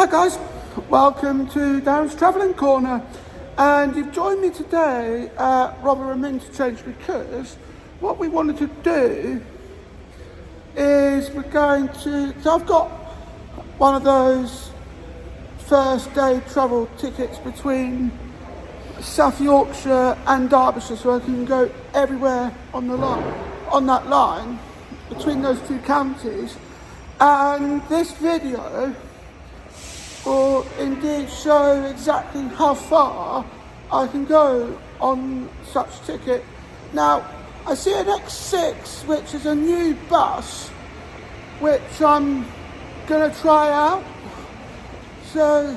Hi guys, welcome to Darren's Travelling Corner, and you've joined me today at Rotherham Interchange because what we wanted to do is so I've got one of those first day travel tickets between South Yorkshire and Derbyshire, so I can go everywhere on that line between those two counties. And this video will indeed show exactly how far I can go on such ticket. Now, I see an X6, which is a new bus, which I'm going to try out. So,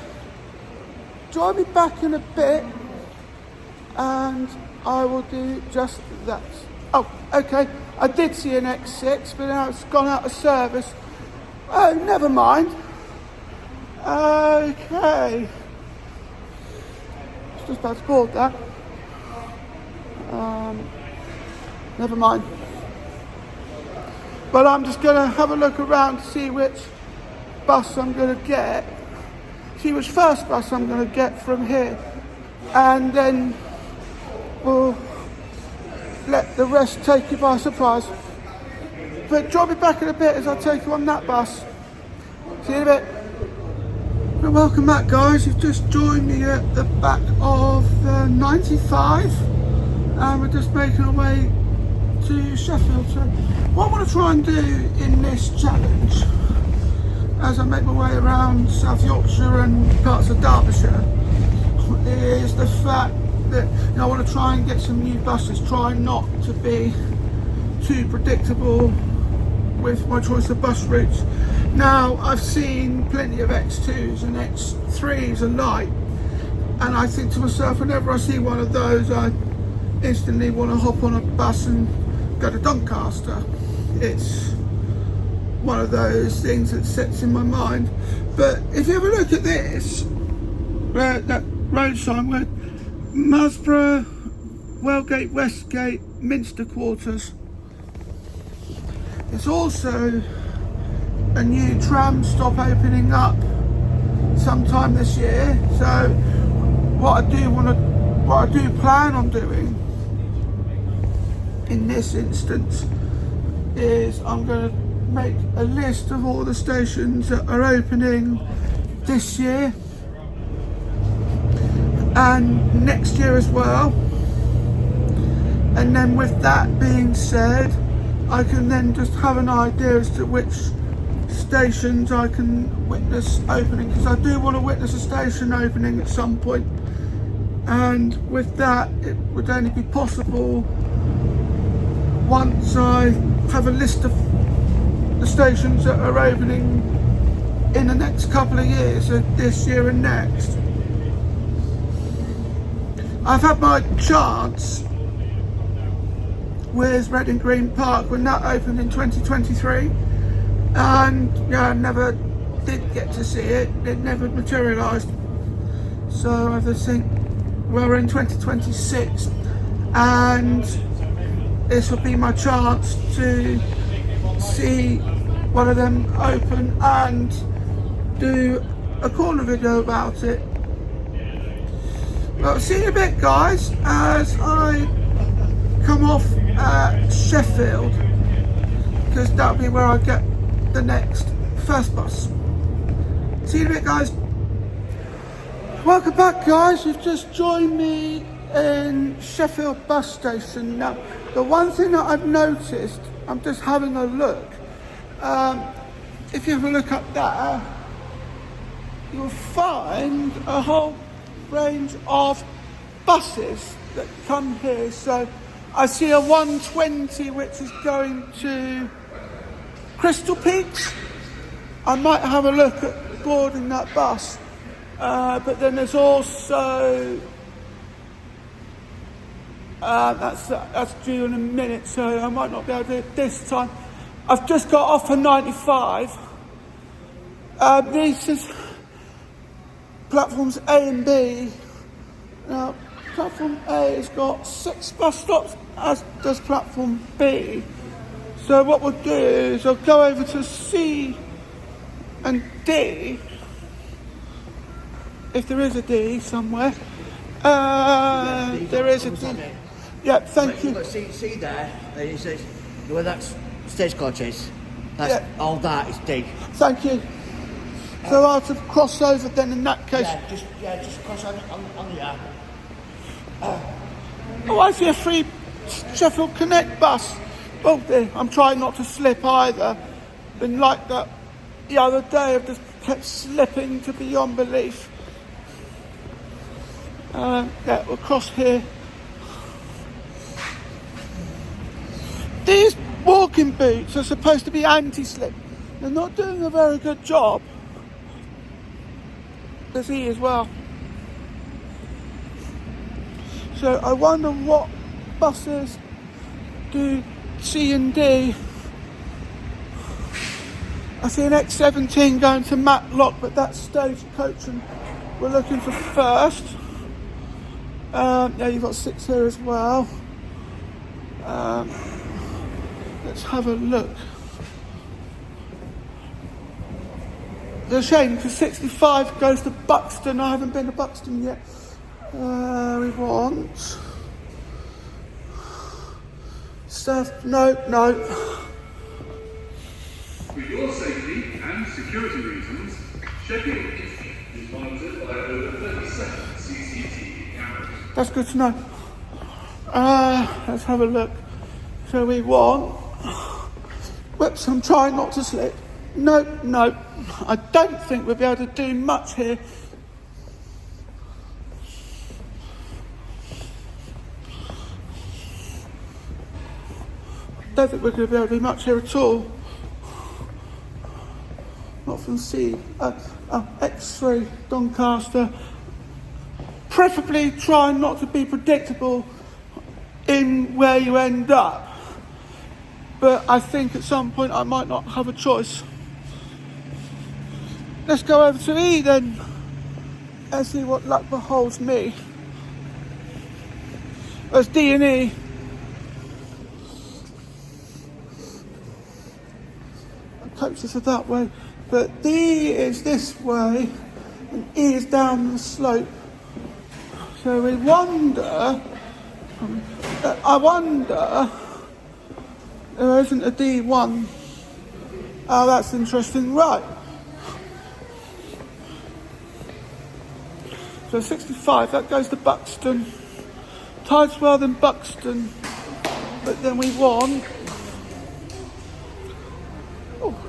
join me back in a bit, and I will do just that. Oh, okay, I did see an X6, but now it's gone out of service. Oh, never mind. Okay. I was just about to board that. Never mind. But I'm just going to have a look around to see which bus I'm going to get. See which first bus I'm going to get from here. And then we'll let the rest take you by surprise. But drop me back in a bit as I take you on that bus. See you in a bit. Well, welcome back guys, you've just joined me at the back of 95 and we're just making our way to Sheffield. So what I want to try and do in this challenge as I make my way around South Yorkshire and parts of Derbyshire is the fact that I want to try and get some new buses, try not to be too predictable with my choice of bus routes. Now, I've seen plenty of X2s and X3s alike, and I think to myself, whenever I see one of those, I instantly want to hop on a bus and go to Doncaster. It's one of those things that sets in my mind. But if you have a look at this, that road sign, where Musborough, Wellgate, Westgate, Minster Quarters. There's also a new tram stop opening up sometime this year. So what I do plan on doing in this instance is I'm going to make a list of all the stations that are opening this year and next year as well. And then with that being said, I can then just have an idea as to which stations I can witness opening, because I do want to witness a station opening at some point, and with that it would only be possible once I have a list of the stations that are opening in the next couple of years, so this year and next. I've had my chance with Reading Green Park when that opened in 2023, and yeah, I never did get to see it. It never materialised. So I just think we're in 2026 and this will be my chance to see one of them open and do a corner video about it. Well, see you in a bit guys as I come off at Sheffield, because that'll be where I get the next first bus. See you in a bit guys. Welcome back guys, you've just joined me in Sheffield bus station. Now the one thing that I've noticed, I'm just having a look, if you have a look up there, you'll find a whole range of buses that come here. So I see a 120 which is going to Crystal Peaks. I might have a look at boarding that bus, but then there's also that's due in a minute, so I might not be able to do it this time. I've just got off for 95. This is platforms A and B. Now, platform A has got 6 bus stops, as does platform B. So what we'll do is I'll go over to C and D if there is a D somewhere. There is a D. Yeah, thank you. Look, see there, it says where that stagecoach is. That's all that is D. Thank you. So I'll have to cross over then in that case. Just cross on the Oh, I see a free Sheffield Connect bus. Oh dear, I'm trying not to slip either. Been like that the other day, I've just kept slipping to beyond belief. Yeah, we'll cross here. These walking boots are supposed to be anti-slip. They're not doing a very good job. There's E as well. So I wonder what buses do C and D. I see an X17 going to Matlock, but that's stagecoach and we're looking for first. Yeah, you've got 6 here as well. Let's have a look. It's a shame because 65 goes to Buxton. I haven't been to Buxton yet. We want stuff. No. For your safety and security reasons, Sheffield is monitored by over 37 CCTV cameras. That's good to know. Let's have a look. So we want. Whoops, I'm trying not to slip. No. I don't think we'll be able to do much here. Don't think we're going to be able to do much here at all. Not from C. X3, Doncaster. Preferably try not to be predictable in where you end up. But I think at some point I might not have a choice. Let's go over to E then and see what luck beholds me. There's D and E. The coaches are that way, but D is this way and E is down the slope. So we wonder, I wonder, there isn't a D1. Oh, that's interesting. Right. So 65, that goes to Buxton. Tideswell then Buxton. But then we want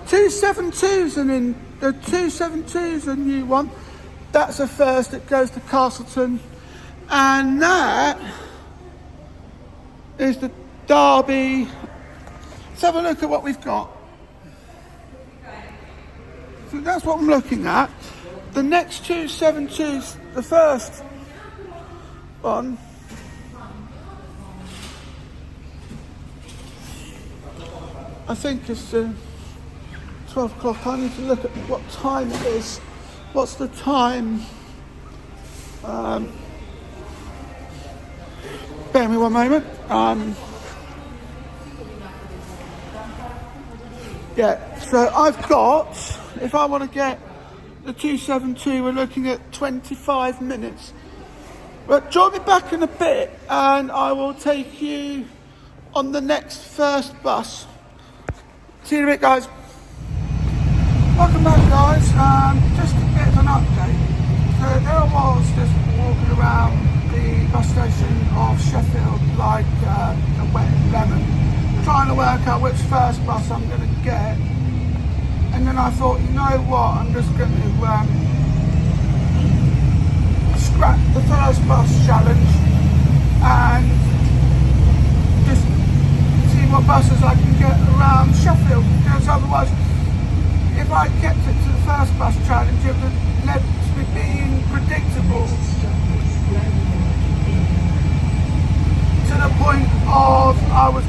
272's and in the 272's a new one. That's a first, it goes to Castleton. And that is the Derby. Let's have a look at what we've got. So that's what I'm looking at. The next 272's, the first one. I think it's 12 o'clock. I need to look at what time it is. What's the time? Bear me one moment. Yeah, so I've got, if I want to get the 272, we're looking at 25 minutes. But join me back in a bit and I will take you on the next first bus. See you in a bit, guys. Welcome back, guys. Just a bit of an update. So there I was just walking around the bus station of Sheffield like a wet lemon, trying to work out which first bus I'm going to get. And then I thought, you know what, I'm just going to scrap the first bus challenge and just see what buses I can get around Sheffield, because otherwise, if I kept it to the first bus challenge, it would have led to me being predictable to the point of I was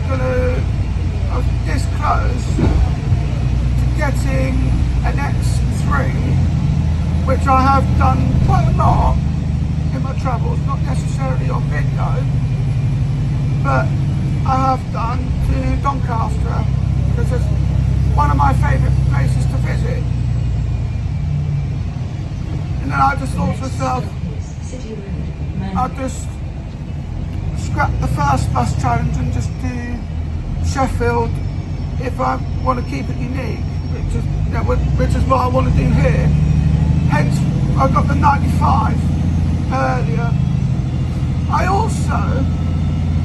this close to getting an X3, which I have done quite a lot in my travels, not necessarily on video, but I have done to Doncaster, because it's one of my favourite places to visit. And then I just thought to myself, I'll just scrap the first bus challenge and just do Sheffield if I want to keep it unique, which is what I want to do here. Hence, I got the 95 earlier. I also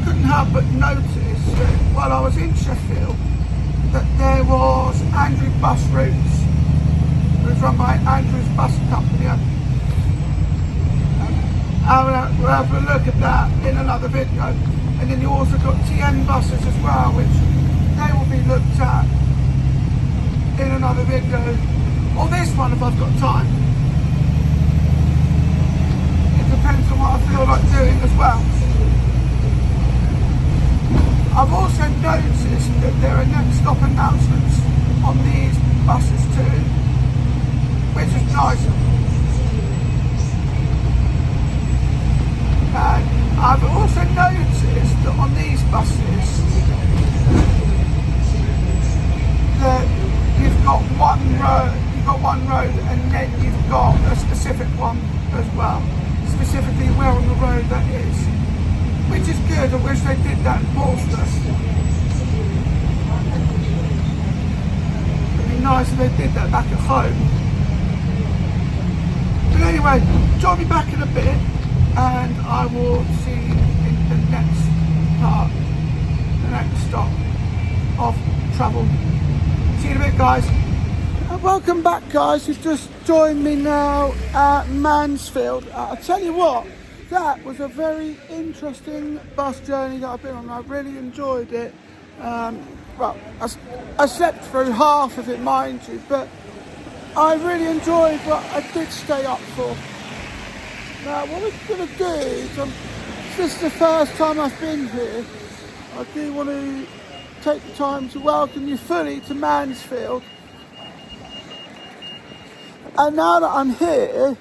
couldn't help but notice that while I was in Sheffield that there was Andrew Bus Routes. It was run by Andrew's Bus Company. We'll have a look at that in another video. And then you also got TN buses as well, which they will be looked at in another video. Or this one if I've got time. It depends on what I feel like doing as well. I've also noticed that there are next stop announcements on these buses too, which is nice. And I've also noticed that on these buses that you've got one road and then you've got a specific one as well, specifically where on the road that is, which is good. I wish they did that in Portsmouth. It'd be nice if they did that back at home. But anyway, join me back in a bit and I will see you in the next part, the next stop of travel. See you in a bit, guys. Welcome back, guys. You've just joined me now at Mansfield. I'll tell you what, that was a very interesting bus journey that I've been on. I really enjoyed it. Well, I slept through half of it, mind you, but I really enjoyed what I did stay up for. Now, what we're going to do is, this is the first time I've been here. I do want to take the time to welcome you fully to Mansfield. And now that I'm here,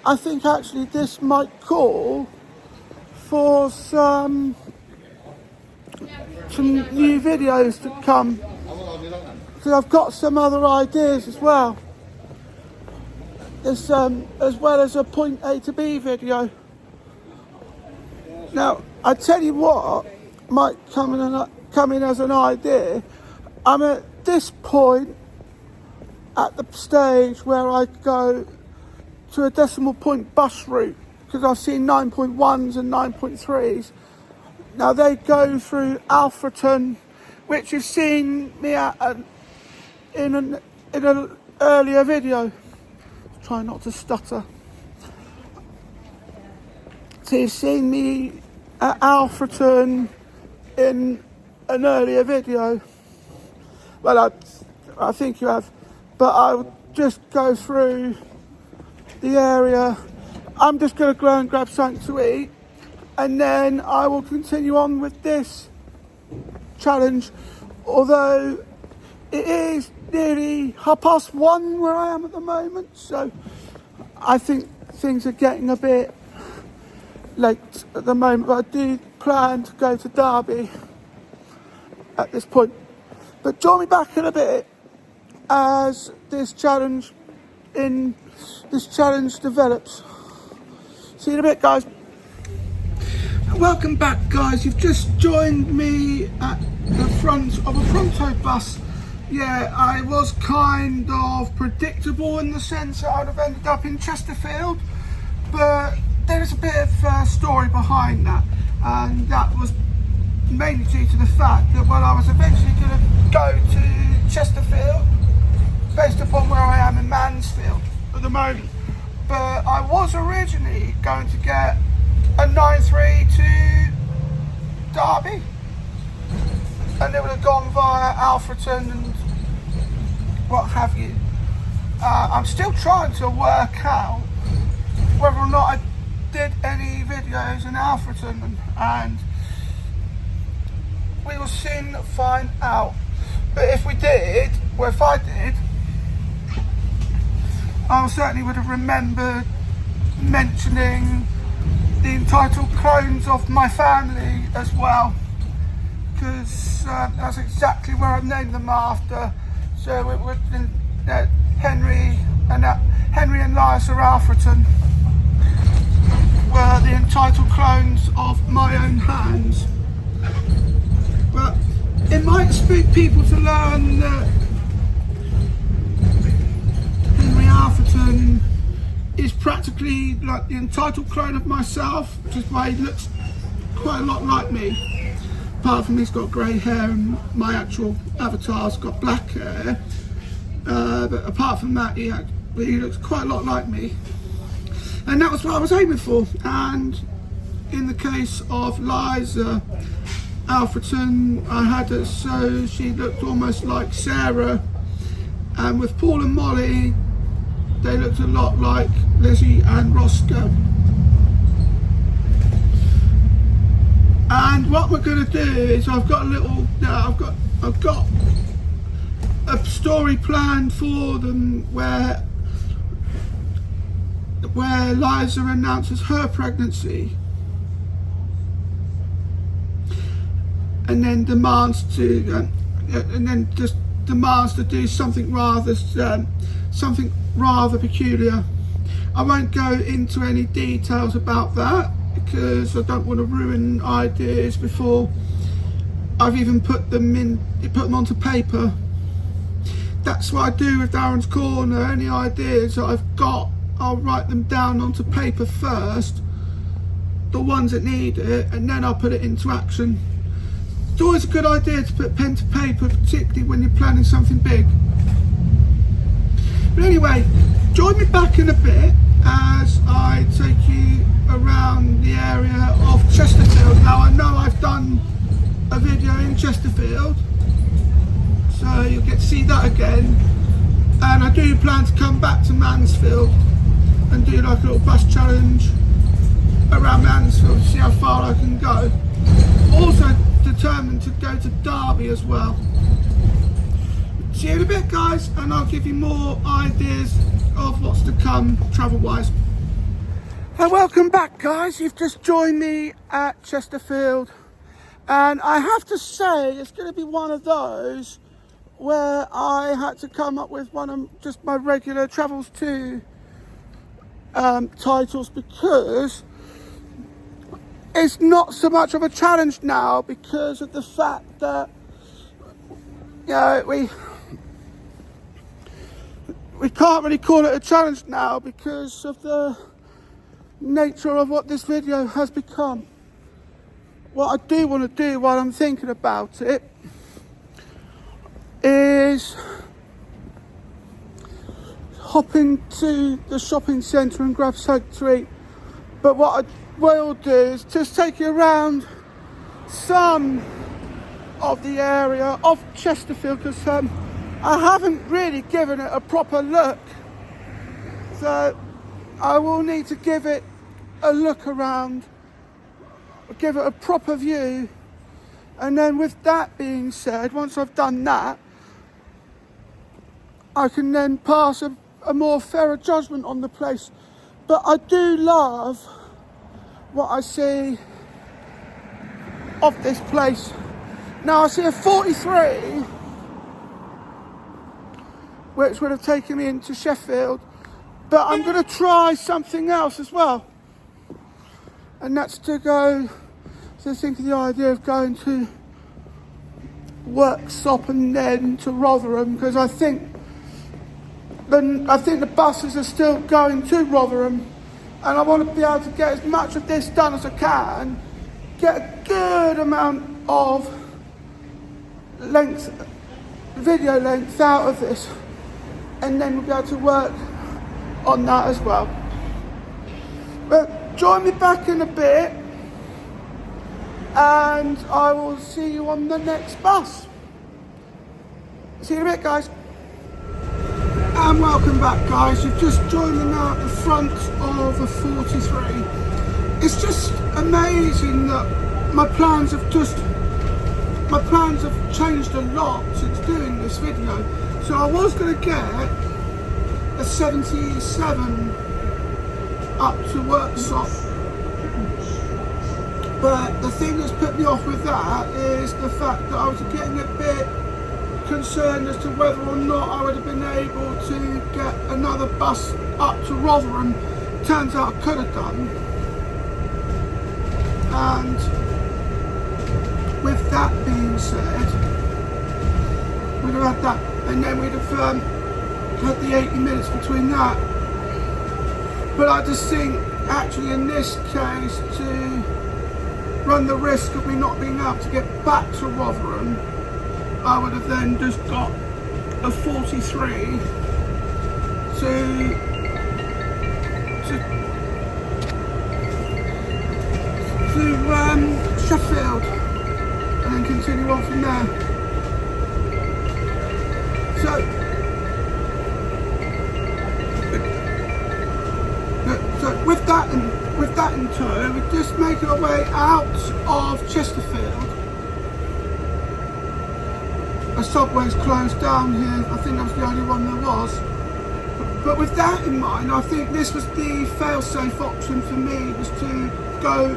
I think actually this might call for some new videos to come, because I've got some other ideas as well. As well as a point A to B video. Now, I tell you what might come in as an idea. I'm at this point at the stage where I go to a decimal point bus route, because I've seen 9.1s and 9.3s. Now they go through Alfreton, which you've seen me at in an earlier video. Try not to stutter. So you've seen me at Alfreton in an earlier video. Well, I think you have. But I'll just go through the area. I'm just going to go and grab something to eat. And then I will continue on with this challenge. Although it is nearly 1:30 where I am at the moment, so I think things are getting a bit late at the moment, but I do plan to go to Derby at this point. But join me back in a bit as this challenge develops. See you in a bit, guys. Welcome back, guys. You've just joined me at the front of a Pronto bus. Yeah, I was kind of predictable in the sense that I'd have ended up in Chesterfield, but there's a bit of a story behind that, and that was mainly due to the fact that I was eventually going to go to Chesterfield based upon where I am in Mansfield at the moment, but I was originally going to get a 9.3 to Derby, and it would have gone via Alfreton and what have you. I'm still trying to work out whether or not I did any videos in Alfreton, and we will soon find out. But if we did, or if I did, I certainly would have remembered mentioning the entitled clones of my family as well, because that's exactly where I named them after. So it would have been Henry Henry and Liza Alfreton were the entitled clones of my own hands. But it might spook people to learn that Henry Alfreton is practically like the entitled clone of myself, which is why he looks quite a lot like me. Apart from he's got grey hair and my actual avatar's got black hair. But apart from that, he looks quite a lot like me. And that was what I was aiming for. And in the case of Liza Alfreton, I had her so she looked almost like Sarah. And with Paul and Molly, they looked a lot like Lizzie and Roscoe. And what we're going to do is I've got a story planned for them where Liza announces her pregnancy and then demands to do something rather peculiar. I won't go into any details about that because I don't want to ruin ideas before I've even put them onto paper. That's what I do with Darren's Corner. Any ideas that I've got, I'll write them down onto paper first, the ones that need it, and then I'll put it into action. It's always a good idea to put pen to paper, particularly when you're planning something big. But anyway, join me back in a bit as I take you around the area of Chesterfield. Now I know I've done a video in Chesterfield, so you'll get to see that again, and I do plan to come back to Mansfield and do like a little bus challenge around Mansfield to see how far I can go. Also determined to go to Derby as well. See you in a bit, guys, and I'll give you more ideas of what's to come travel wise. And welcome back, guys. You've just joined me at Chesterfield, and I have to say it's going to be one of those where I had to come up with one of just my regular Travels to titles, because it's not so much of a challenge now because of the fact that, you know, we can't really call it a challenge now because of the nature of what this video has become. What I do want to do while I'm thinking about it is hop into the shopping centre and grab something to eat. But what I will do is just take you around some of the area of Chesterfield, because I haven't really given it a proper look. So I will need to give it a look around, give it a proper view, and then with that being said, once I've done that, I can then pass a more fairer judgment on the place. But I do love what I see of this place. Now I see a 43, which would have taken me into Sheffield, but I'm going to try something else as well, and that's to think of the idea of going to Worksop and then to Rotherham, because I think the buses are still going to Rotherham, and I want to be able to get as much of this done as I can, get a good amount of video length out of this, and then we'll be able to work on that as well. But join me back in a bit, and I will see you on the next bus. See you in a bit, guys. And welcome back, guys. You've just joined me now at the front of a 43. It's just amazing that my plans have changed a lot since doing this video. So I was going to get a 77 up to Worksop, but the thing that's put me off with that is the fact that I was getting a bit concerned as to whether or not I would have been able to get another bus up to Rotherham. Turns out I could have done. And with that being said, we'd have had that, and then we'd have had the 80 minutes between that. But I just think, actually in this case, to run the risk of me not being able to get back to Rotherham, I would have then just got a 43 to Sheffield, and then continue on from there. So with that in tow, we're just making our way out of Chesterfield. A subway's closed down here. I think that was the only one there was. But with that in mind, I think this was the fail-safe option for me, was to go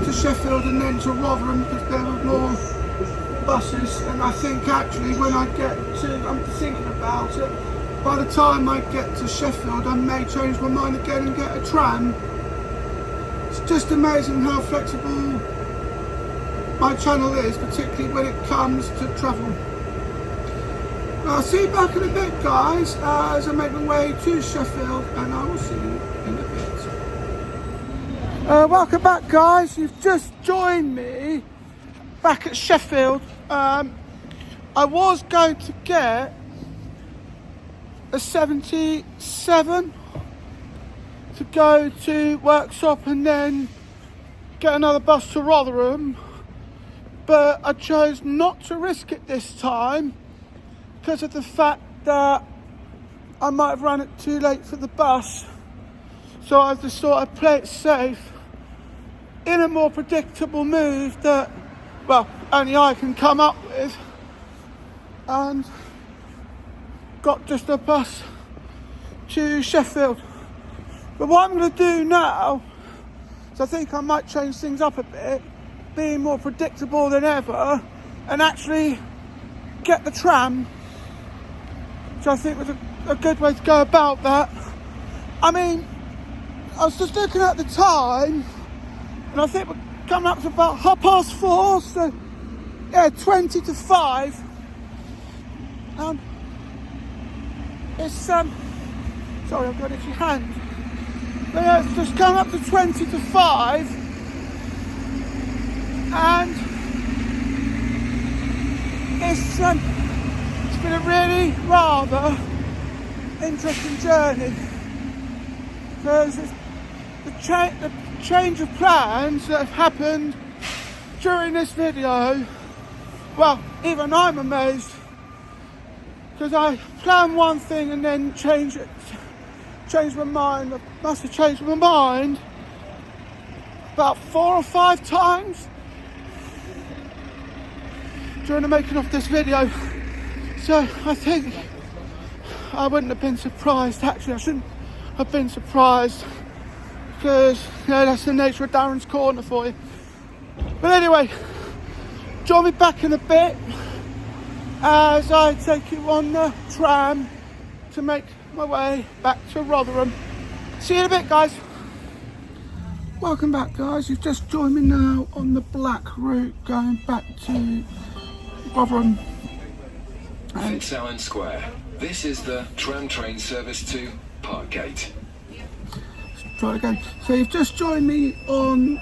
to Sheffield and then to Rotherham, because there were more buses. And I think actually when I get to, I'm thinking about it, by the time I get to Sheffield I may change my mind again and get a tram. It's just amazing how flexible my channel is, particularly when it comes to travel. I'll see you back in a bit, guys, as I make my way to Sheffield, and I will see you in a bit. Welcome back, guys. You've just joined me back at Sheffield. I was going to get a 77 to go to Worksop and then get another bus to Rotherham, but I chose not to risk it this time because of the fact that I might have run it too late for the bus. So I just thought I'd play it safe in a more predictable move that, well, only I can come up with, and got just a bus to Sheffield. But what I'm going to do now is I think I might change things up a bit, being more predictable than ever, and actually get the tram, which I think was a good way to go about that. I mean, I was just looking at the time, and I think we're coming up to about 4:30, so yeah, 20 to 5. It's sorry, I've got an itchy hand. But yeah, it's just coming up to 20 to 5, and it's been a really rather interesting journey, because it's the change of plans that have happened during this video. Well, even I'm amazed, because I planned one thing and then changed my mind. I must have changed my mind about 4 or 5 times during the making of this video. So I think I wouldn't have been surprised. Actually, I shouldn't have been surprised, because that's the nature of Darren's Corner for you. But anyway, join me back in a bit as I take you on the tram to make my way back to Rotherham. See you in a bit, guys. Welcome back, guys. You've just joined me now on the black route going back to Rotherham. Fitzallen Square. This is the tram train service to Parkgate. Let's try it again. So you've just joined me on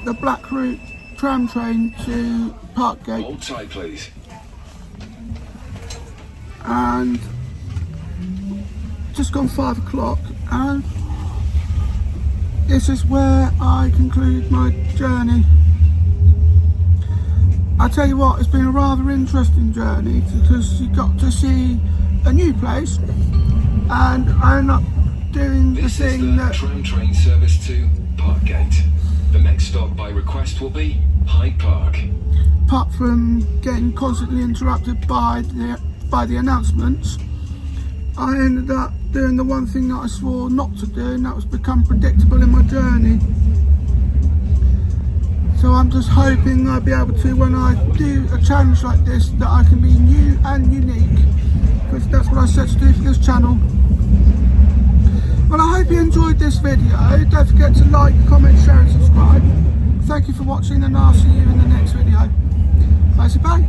the black route tram train to Parkgate. Hold tight, please. And just gone 5 o'clock, and this is where I conclude my journey. I tell you what, it's been a rather interesting journey, because you got to see a new place, and I ended up doing the thing that... This is the tram train service to Parkgate. The next stop by request will be Hyde Park. Apart from getting constantly interrupted by the announcements, I ended up doing the one thing that I swore not to do, and that was become predictable in my journey. So I'm just hoping I'll be able to, when I do a challenge like this, that I can be new and unique, because that's what I set to do for this channel. Well, I hope you enjoyed this video. Don't forget to like, comment, share and subscribe. Thank you for watching, and I'll see you in the next video. Bye.